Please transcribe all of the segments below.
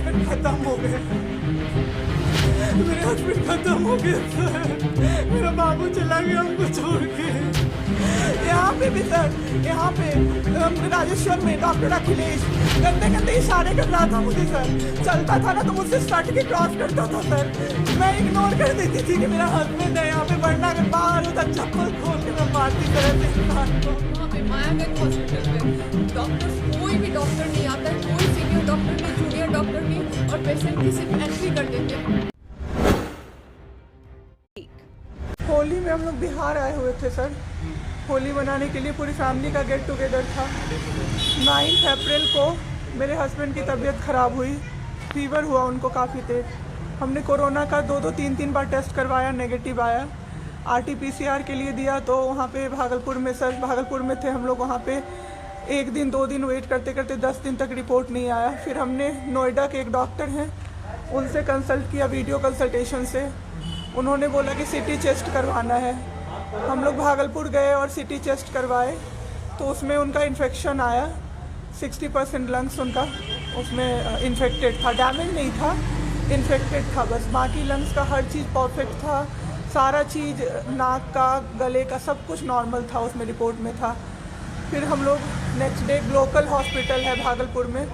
Husband खत्म हो गए, मेरे हस्बैंड खत्म हो गए सर। मेरा बाबू चला गया हमको छोड़ के। यहाँ पे भी सर, यहाँ पे राजेश्वर में डॉक्टर अखिलेश गंदे गंदे इशारे कर रहा था मुझे सर। चलता था ना तो मुझसे सट के क्रॉस करता था सर। मैं इग्नोर कर देती थी कि मेरा हस्बैंड है यहाँ पे, वरना अगर बाहर होता चप्पल खोल के मैं मारती तरह से इंसान को। वहाँ पे मायागंज हॉस्पिटल में डॉक्टर, कोई भी डॉक्टर नहीं आता है, कोई सीनियर डॉक्टर नहीं, जूनियर डॉक्टर नहीं, और पेशेंट की सिर्फ एंट्री कर देते हैं। होली में हम लोग बिहार आए हुए थे सर, होली मनाने के लिए पूरी फैमिली का गेट टुगेदर था। 9 अप्रैल को मेरे हस्बैंड की तबीयत ख़राब हुई, फीवर हुआ उनको काफ़ी तेज। हमने कोरोना का 2-2, 3-3 बार टेस्ट करवाया, नेगेटिव आया। RT-PCR के लिए दिया तो वहाँ पे भागलपुर में सर, भागलपुर में थे हम लोग, वहाँ पे 1 दिन 2 दिन वेट करते करते 10 दिन तक रिपोर्ट नहीं आया। फिर हमने नोएडा के एक डॉक्टर हैं उनसे कंसल्ट किया, वीडियो कंसल्टेशन से। उन्होंने बोला कि CT चेस्ट करवाना है। हम लोग भागलपुर गए और CT चेस्ट करवाए तो उसमें उनका इन्फेक्शन आया। 60% लंग्स उनका उसमें इन्फेक्टेड था, डैमेज नहीं था, इन्फेक्टेड था बस। बाकी लंग्स का हर चीज़ परफेक्ट था, सारा चीज़ नाक का, गले का सब कुछ नॉर्मल था, उसमें रिपोर्ट में था। फिर हम लोग नेक्स्ट डे ग्लोकल हॉस्पिटल है भागलपुर में,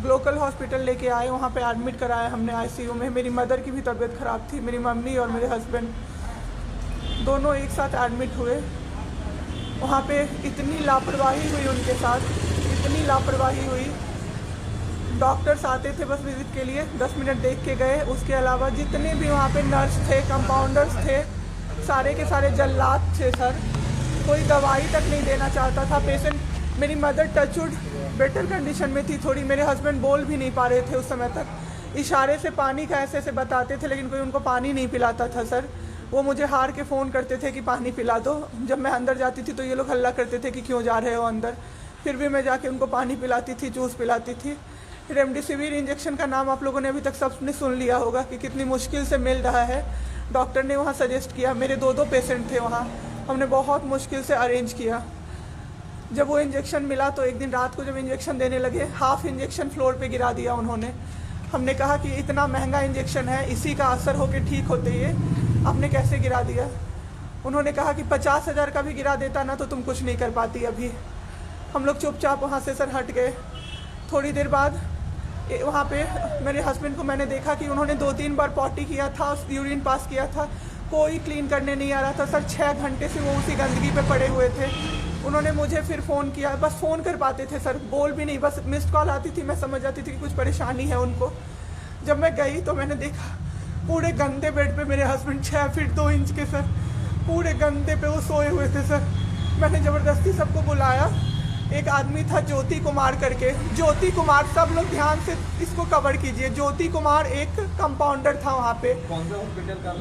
ग्लोकल हॉस्पिटल लेके आए, वहाँ पे एडमिट कराया हमने ICU में। मेरी मदर की भी तबीयत ख़राब थी, मेरी मम्मी और मेरे हस्बैंड दोनों एक साथ एडमिट हुए। वहाँ पे इतनी लापरवाही हुई उनके साथ, इतनी लापरवाही हुई। डॉक्टर्स आते थे बस विजिट के लिए, 10 मिनट देख के गए। उसके अलावा जितने भी वहाँ पे नर्स थे, कंपाउंडर्स थे, सारे के सारे जल्लाद थे सर। कोई दवाई तक नहीं देना चाहता था पेशेंट। मेरी मदर टचवुड बेटर कंडीशन में थी थोड़ी, मेरे हस्बैंड बोल भी नहीं पा रहे थे उस समय तक। इशारे से पानी का ऐसे ऐसे बताते थे, लेकिन कोई उनको पानी नहीं पिलाता था सर। वो मुझे हार के फ़ोन करते थे कि पानी पिला दो। जब मैं अंदर जाती थी तो ये लोग हल्ला करते थे कि क्यों जा रहे हो अंदर। फिर भी मैं जाके उनको पानी पिलाती थी, जूस पिलाती थी। रेमडेसिविर इंजेक्शन का नाम आप लोगों ने अभी तक सबने सुन लिया होगा कि कितनी मुश्किल से मिल रहा है। डॉक्टर ने वहाँ सजेस्ट किया, मेरे 2 पेशेंट थे वहाँ, हमने बहुत मुश्किल से अरेंज किया। जब वो इंजेक्शन मिला तो एक दिन रात को जब इंजेक्शन देने लगे, हाफ इंजेक्शन फ्लोर पे गिरा दिया उन्होंने। हमने कहा कि इतना महंगा इंजेक्शन है, इसी का असर होके ठीक होते ये आपने कैसे गिरा दिया। उन्होंने कहा कि 50,000 का भी गिरा देता ना तो तुम कुछ नहीं कर पाती अभी। हम लोग चुपचाप वहाँ से सर हट गए। थोड़ी देर बाद वहाँ पे मेरे हस्बैंड को मैंने देखा कि उन्होंने 2-3 बार पॉटी किया था, यूरिन पास किया था, कोई क्लीन करने नहीं आ रहा था सर। 6 घंटे से वो उसी गंदगी पे पड़े हुए थे। उन्होंने मुझे फिर फ़ोन किया, बस फ़ोन कर पाते थे सर, बोल भी नहीं, बस मिस्ड कॉल आती थी, मैं समझ जाती थी कि कुछ परेशानी है उनको। जब मैं गई तो मैंने देखा पूरे गंदे बेड पे मेरे हस्बैंड 6 फीट 2 इंच के सर, पूरे गंदे पे वो सोए हुए थे सर। मैंने ज़बरदस्ती सबको बुलाया। एक आदमी था ज्योति कुमार करके, ज्योति कुमार, सब लोग ध्यान से इसको कवर कीजिए। ज्योति कुमार एक कंपाउंडर था वहाँ पे। कौन सा हॉस्पिटल का?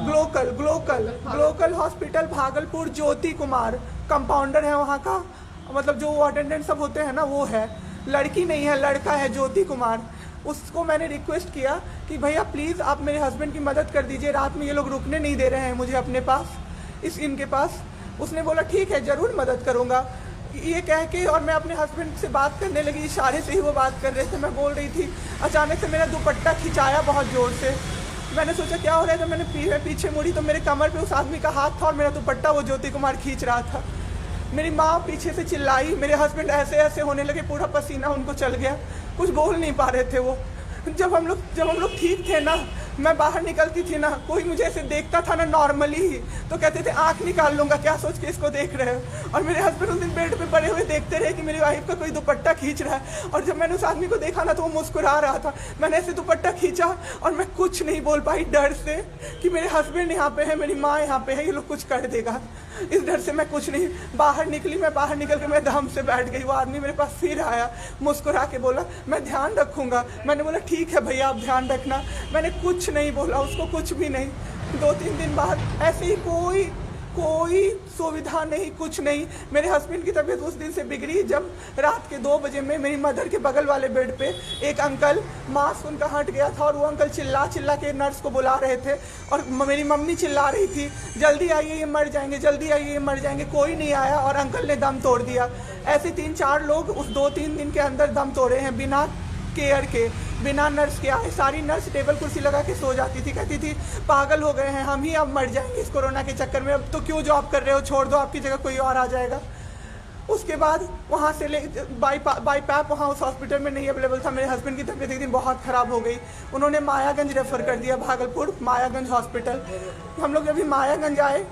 Glocal hospital Bhagalpur. Jyoti Kumar compounder है वहाँ का, मतलब जो अटेंडेंट सब होते हैं ना वो है, लड़की नहीं है, लड़का है ज्योति कुमार। उसको मैंने रिक्वेस्ट किया कि भैया प्लीज़ आप मेरे हस्बैंड की मदद कर दीजिए, रात में ये लोग रुकने नहीं दे रहे हैं मुझे अपने पास, इनके पास। उसने बोला ठीक है ज़रूर मदद करूँगा, ये कह के, और मैं अपने हस्बैंड से बात करने लगी। इशारे से ही वो बात कर रहे थे, मैं बोल रही थी। अचानक से मेरा दुपट्टा खिंचाया बहुत ज़ोर से। मैंने सोचा क्या हो रहा है, जब मैंने पीछे मुड़ी तो मेरे कमर पे उस आदमी का हाथ था और मेरा दुपट्टा वो ज्योति कुमार खींच रहा था। मेरी माँ पीछे से चिल्लाई, मेरे हस्बैंड ऐसे ऐसे होने लगे, पूरा पसीना उनको चल गया, कुछ बोल नहीं पा रहे थे वो। जब हम लोग ठीक थे ना, मैं बाहर निकलती थी ना, कोई मुझे ऐसे देखता था ना नॉर्मली ही तो कहते थे आँख निकाल लूँगा, क्या सोच के इसको देख रहे हो। और मेरे हस्बैंड उस दिन बेड पे पड़े हुए देखते रहे कि मेरी वाइफ का कोई दुपट्टा खींच रहा है। और जब मैंने उस आदमी को देखा ना तो वो मुस्कुरा रहा था। मैंने ऐसे दुपट्टा खींचा और मैं कुछ नहीं बोल पाई, डर से कि मेरे हस्बैंड यहाँ पे है, मेरी माँ यहाँ पे है, ये लोग कुछ कर देगा, इस डर से मैं कुछ नहीं बाहर निकली। मैं बाहर निकल के मैं दम से बैठ गई। वो आदमी मेरे पास फिर आया, मुस्कुरा के बोला मैं ध्यान रखूँगा। मैंने बोला ठीक है भैया आप ध्यान रखना। मैंने कुछ नहीं बोला उसको, कुछ भी नहीं। 2-3 दिन बाद ऐसे ही कोई सुविधा नहीं, कुछ नहीं। मेरे हस्बैंड की तबीयत उस दिन से बिगड़ी जब रात के 2 बजे में मेरी मदर के बगल वाले बेड पे एक अंकल, मास्क उनका हट गया था और वो अंकल चिल्ला के नर्स को बुला रहे थे और मेरी मम्मी चिल्ला रही थी जल्दी आइए ये मर जाएंगे, जल्दी आइए ये मर जाएंगे। कोई नहीं आया और अंकल ने दम तोड़ दिया। ऐसे 3-4 लोग उस 2-3 दिन के अंदर दम तोड़े हैं बिना केयर के। बिना नर्स के आए। सारी नर्स टेबल कुर्सी लगा के सो जाती थी, कहती थी पागल हो गए हैं हम ही, अब मर जाएंगे इस कोरोना के चक्कर में, अब तो क्यों जॉब कर रहे हो, छोड़ दो, आपकी जगह कोई और आ जाएगा। उसके बाद वहाँ से ले बाई पैप वहाँ उस हॉस्पिटल में नहीं अवेलेबल था। मेरे हस्बैंड की तबीयत एक दिन बहुत ख़राब हो गई, उन्होंने मायागंज रेफ़र कर दिया, भागलपुर मायागंज हॉस्पिटल। हम लोग जब भी मायागंज आए,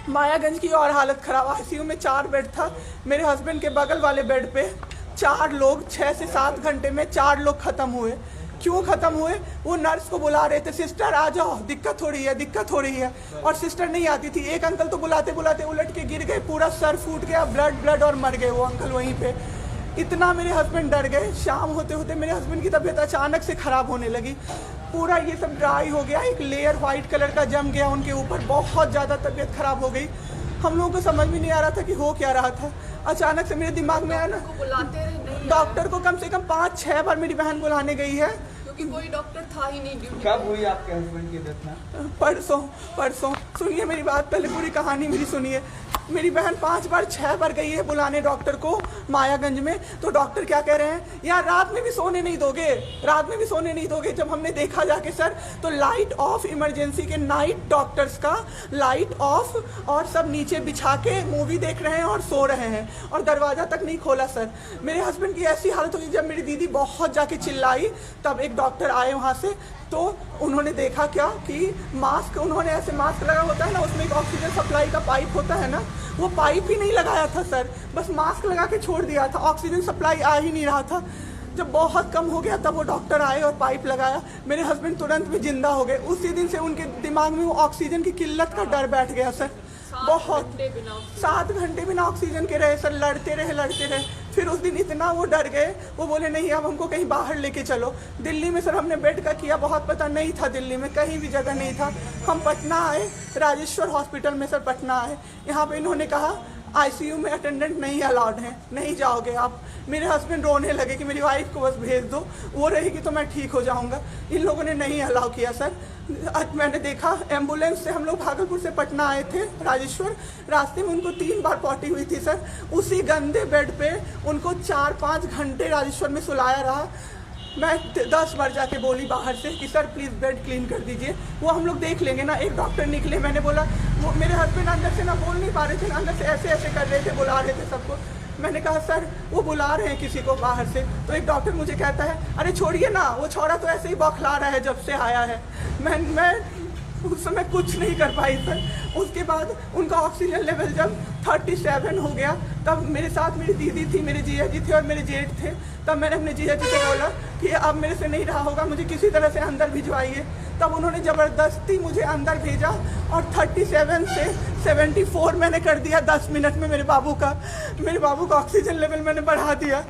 मायागंज की और हालत ख़राब, आईसीयू में 4 बेड था। मेरे हस्बैंड के बगल वाले बेड पे 4 लोग 6 से 7 घंटे में 4 लोग ख़त्म हुए। क्यों ख़त्म हुए? वो नर्स को बुला रहे थे, सिस्टर आ जाओ, दिक्कत हो रही है, दिक्कत हो रही है, और सिस्टर नहीं आती थी। एक अंकल तो बुलाते बुलाते उलट के गिर गए, पूरा सर फूट गया, ब्लड और मर गए वो अंकल वहीं पे। इतना मेरे हस्बैंड डर गए। शाम होते होते मेरे हस्बैंड की तबीयत अचानक से ख़राब होने लगी, पूरा ये सब ड्राई हो गया, एक लेयर वाइट कलर का जम गया उनके ऊपर, बहुत ज़्यादा तबीयत ख़राब हो गई। हम लोगों को समझ में नहीं आ रहा था कि हो क्या रहा था। अचानक से मेरे दिमाग में आया ना, डॉक्टर को कम से कम 5-6 बार मेरी बहन बुलाने गई है, क्योंकि कोई डॉक्टर था ही नहीं ड्यूटी। कब हुई आपके हस्बैंड की डेथ? परसों। सुनिए मेरी बात, पहले पूरी कहानी मेरी सुनिए। मेरी बहन 5-6 बार गई है बुलाने डॉक्टर को मायागंज में, तो डॉक्टर क्या कह रहे हैं, यार रात में भी सोने नहीं दोगे, रात में भी सोने नहीं दोगे। जब हमने देखा जाके सर, तो लाइट ऑफ, इमरजेंसी के नाइट डॉक्टर्स का लाइट ऑफ, और सब नीचे बिछा के मूवी देख रहे हैं और सो रहे हैं, और दरवाज़ा तक नहीं खोला सर। मेरे हस्बैंड की ऐसी हालत हुई, जब मेरी दीदी बहुत जाके चिल्लाई, तब एक डॉक्टर आए वहाँ से, तो उन्होंने देखा क्या कि मास्क, उन्होंने ऐसे मास्क लगा होता है ना, उसमें एक ऑक्सीजन सप्लाई का पाइप होता है ना, वो पाइप ही नहीं लगाया था सर, बस मास्क लगा के छोड़ दिया था, ऑक्सीजन सप्लाई आ ही नहीं रहा था। जब बहुत कम हो गया तब वो डॉक्टर आए और पाइप लगाया, मेरे हस्बैंड तुरंत में जिंदा हो गए। उसी दिन से उनके दिमाग में वो ऑक्सीजन की किल्लत का डर बैठ गया सर। बहुत 7 घंटे बिना ऑक्सीजन के रहे सर, लड़ते रहे। फिर उस दिन इतना वो डर गए, वो बोले नहीं अब हमको कहीं बाहर लेके चलो। दिल्ली में सर हमने बेड का किया, बहुत पता नहीं था, दिल्ली में कहीं भी जगह नहीं था। हम पटना आए, राजेश्वर हॉस्पिटल में सर पटना आए। यहाँ पे इन्होंने कहा आईसीयू में अटेंडेंट नहीं अलाउड है, नहीं जाओगे आप। मेरे हस्बैंड रोने लगे कि मेरी वाइफ को बस भेज दो, वो रहेगी तो मैं ठीक हो जाऊंगा। इन लोगों ने नहीं अलाउ किया सर। आज मैंने देखा, एम्बुलेंस से हम लोग भागलपुर से पटना आए थे राजेश्वर, रास्ते में उनको 3 बार पॉटी हुई थी सर। उसी गंदे बेड पे उनको 4-5 घंटे राजेश्वर में सुलाया रहा। मैं 10 बार जाके बोली बाहर से कि सर प्लीज़ बेड क्लीन कर दीजिए, वो हम लोग देख लेंगे ना। एक डॉक्टर निकले, मैंने बोला, वो मेरे हस्बैंड अंदर से ना बोल नहीं पा रहे थे, अंदर से ऐसे ऐसे कर रहे थे, बुला रहे थे सबको। मैंने कहा सर वो बुला रहे हैं किसी को बाहर से, तो एक डॉक्टर मुझे कहता है अरे छोड़िए ना, वो छोड़ा तो ऐसे ही बौखला रहा है जब से आया है। मैं उस समय कुछ नहीं कर पाई सर। उसके बाद उनका ऑक्सीजन लेवल जब 37 हो गया, तब मेरे साथ मेरी दीदी थी, मेरे जीजा जी थे और मेरे जेठ थे। तब मैंने अपने जीजा जी से बोला कि अब मेरे से नहीं रहा होगा, मुझे किसी तरह से अंदर भिजवाइए। तब उन्होंने ज़बरदस्ती मुझे अंदर भेजा और 37 से 74 मैंने कर दिया 10 मिनट में। मेरे बाबू का ऑक्सीजन लेवल मैंने बढ़ा दिया।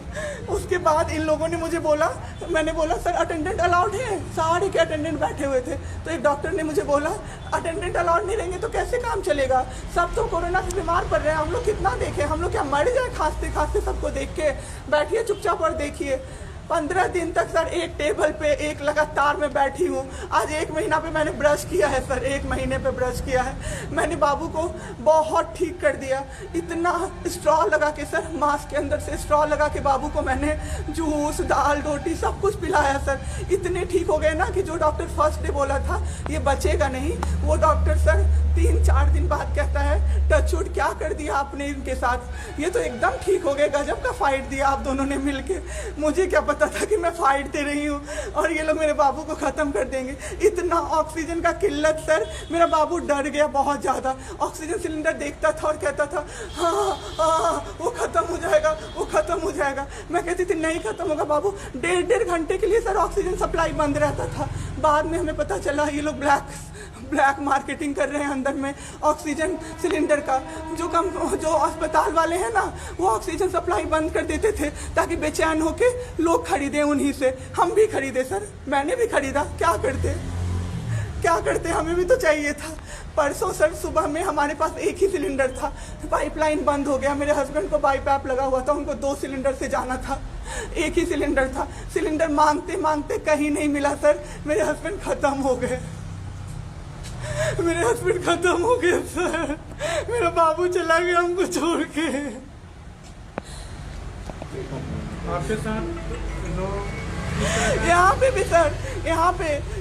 उसके बाद इन लोगों ने मुझे बोला, मैंने बोला सर अटेंडेंट अलाउड है, सारे के अटेंडेंट बैठे हुए थे। तो एक डॉक्टर ने मुझे बोला अटेंडेंट अलाउड नहीं रहेंगे तो कैसे काम चलेगा, सब तो कोरोना से बीमार पड़ रहे हैं, हम लोग कितना देखें, हम लोग क्या मर जाए खांसते खांसते सबको देख के, बैठिए चुपचाप और देखिए। 15 दिन तक सर एक टेबल पे एक लगातार मैं बैठी हूँ। आज 1 महीना पे मैंने ब्रश किया है सर, 1 महीने पे ब्रश किया है मैंने। बाबू को बहुत ठीक कर दिया, इतना स्ट्रॉ लगा के सर, मास्क के अंदर से स्ट्रॉ लगा के बाबू को मैंने जूस, दाल, रोटी सब कुछ पिलाया सर। इतने ठीक हो गए ना कि जो डॉक्टर फर्स्ट डे बोला था ये बचेगा नहीं, वो डॉक्टर सर 3-4 दिन बाद कहता है टचवुड क्या कर दिया आपने इनके साथ, ये तो एकदम ठीक हो गए, गजब का फाइट दिया आप दोनों ने मिलके। मुझे क्या पता था कि मैं फाइट दे रही हूँ और ये लोग मेरे बाबू को ख़त्म कर देंगे। इतना ऑक्सीजन का किल्लत सर, मेरा बाबू डर गया बहुत ज़्यादा। ऑक्सीजन सिलेंडर देखता था और कहता था हाँ वो ख़त्म हो जाएगा, वो ख़त्म हो जाएगा। मैं कहती थी नहीं ख़त्म होगा बाबू। 1.5 घंटे के लिए सर ऑक्सीजन सप्लाई बंद रहता था। बाद में हमें पता चला ये लोग ब्लैक मार्केटिंग कर रहे हैं अंदर में ऑक्सीजन सिलेंडर का। जो अस्पताल वाले हैं ना, वो ऑक्सीजन सप्लाई बंद कर देते थे ताकि बेचैन होके लोग खरीदें उन्हीं से। हम भी खरीदे सर, मैंने भी खरीदा, क्या करते हमें भी तो चाहिए था। परसों सर सुबह में हमारे पास एक ही सिलेंडर था, पाइपलाइन बंद हो गया। मेरे हस्बैंड को बाईपैप लगा हुआ था, उनको 2 सिलेंडर से जाना था, एक ही सिलेंडर था। सिलेंडर मांगते मांगते कहीं नहीं मिला सर, मेरे हस्बैंड ख़त्म हो गए। सर, मेरा बाबू चला गया हमको छोड़ के। आपके साथ जो यहाँ पे भी सर, यहाँ पे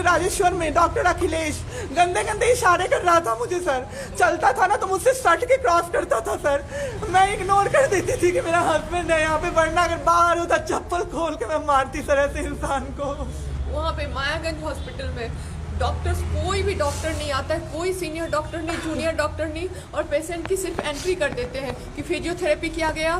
राजेश्वर में डॉक्टर अखिलेश गंदे गंदे इशारे कर रहा था मुझे सर। चलता था ना तो मुझसे सट के क्रॉस करता था सर। मैं इग्नोर कर देती थी कि मेरा हस्बैंड है यहाँ पे, वरना अगर बाहर होता चप्पल खोल के मैं मारती सर ऐसे इंसान को। वहाँ पे मायागंज हॉस्पिटल में डॉक्टर्स, कोई भी डॉक्टर नहीं आता है, कोई सीनियर डॉक्टर नहीं, जूनियर डॉक्टर नहीं, और पेशेंट की सिर्फ एंट्री कर देते हैं कि फिजियोथेरेपी किया गया।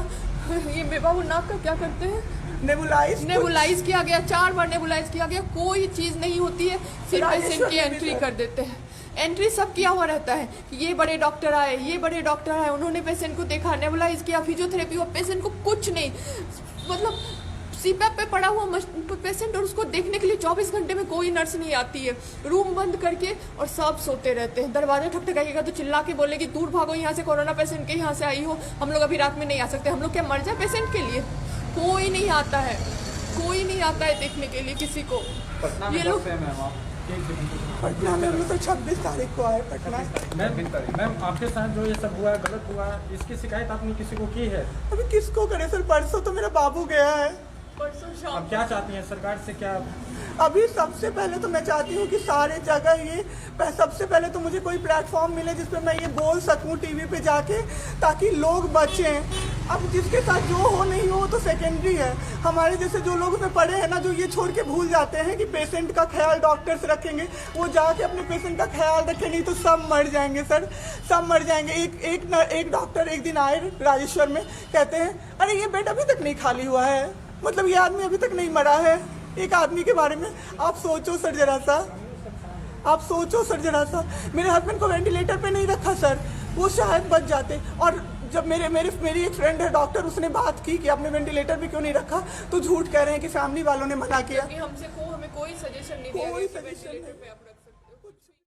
ये बेबाबू नाक का क्या करते हैं, नेबुलाइज किया गया, 4 बार नेबुलाइज किया गया, कोई चीज़ नहीं होती है, सिर्फ पेशेंट की एंट्री कर देते हैं। एंट्री सब किया हुआ रहता है कि ये बड़े डॉक्टर आए, ये बड़े डॉक्टर आए, उन्होंने पेशेंट को देखा, नेबुलाइज किया, फिजियोथेरेपी हुआ, पेशेंट को कुछ नहीं, मतलब सीपैप पे पड़ा हुआ पेशेंट, और उसको देखने के लिए 24 घंटे में कोई नर्स नहीं आती है। रूम बंद करके और सब सोते रहते हैं। दरवाजा ठकठकाइएगा तो चिल्ला के बोलेगी दूर भागो यहाँ से, कोरोना पेशेंट के यहाँ से आई हो, हम लोग अभी रात में नहीं आ सकते। हम लोग क्या मर जाए पेशेंट के लिए? कोई नहीं आता है, कोई नहीं आता है देखने के लिए किसी को। ये लोग पटना में हम लोग तो 26 तारीख को आए पटना। मैम आपके साथ जो ये सब हुआ, गलत हुआ, इसकी शिकायत आपने किसी को की है? अभी किसको करे सर? परसों तो मेरा बाबू गया है। परसों शाम अब क्या चाहती हैं सरकार से? क्या अभी सबसे पहले तो मैं चाहती हूँ कि सारे जगह ये, सबसे पहले तो मुझे कोई प्लेटफॉर्म मिले जिस पे मैं ये बोल सकूँ टीवी पे जाके, ताकि लोग बचें। अब जिसके साथ जो हो नहीं हो तो सेकेंडरी है। हमारे जैसे जो लोग उसमें पड़े हैं ना, जो ये छोड़ के भूल जाते हैं कि पेशेंट का ख्याल डॉक्टर्स रखेंगे, वो जाके अपने पेशेंट का ख्याल रखें, नहीं तो सब मर जाएंगे सर, सब मर जाएंगे। एक डॉक्टर एक दिन आए राजेश्वर में, कहते हैं अरे ये बेड अभी तक नहीं खाली हुआ है, मतलब ये आदमी अभी तक नहीं मरा है। एक आदमी के बारे में आप सोचो सर जरा सा, आप सोचो सर जरा सा। मेरे हस्बैंड को वेंटिलेटर पे नहीं रखा सर, वो शायद बच जाते। और जब मेरी एक फ्रेंड है डॉक्टर, उसने बात की कि आपने वेंटिलेटर पे क्यों नहीं रखा, तो झूठ कह रहे हैं कि फैमिली वालों ने मना किया। हमें कोई सजेशन नहीं दिया, कोई सजेशन नहीं।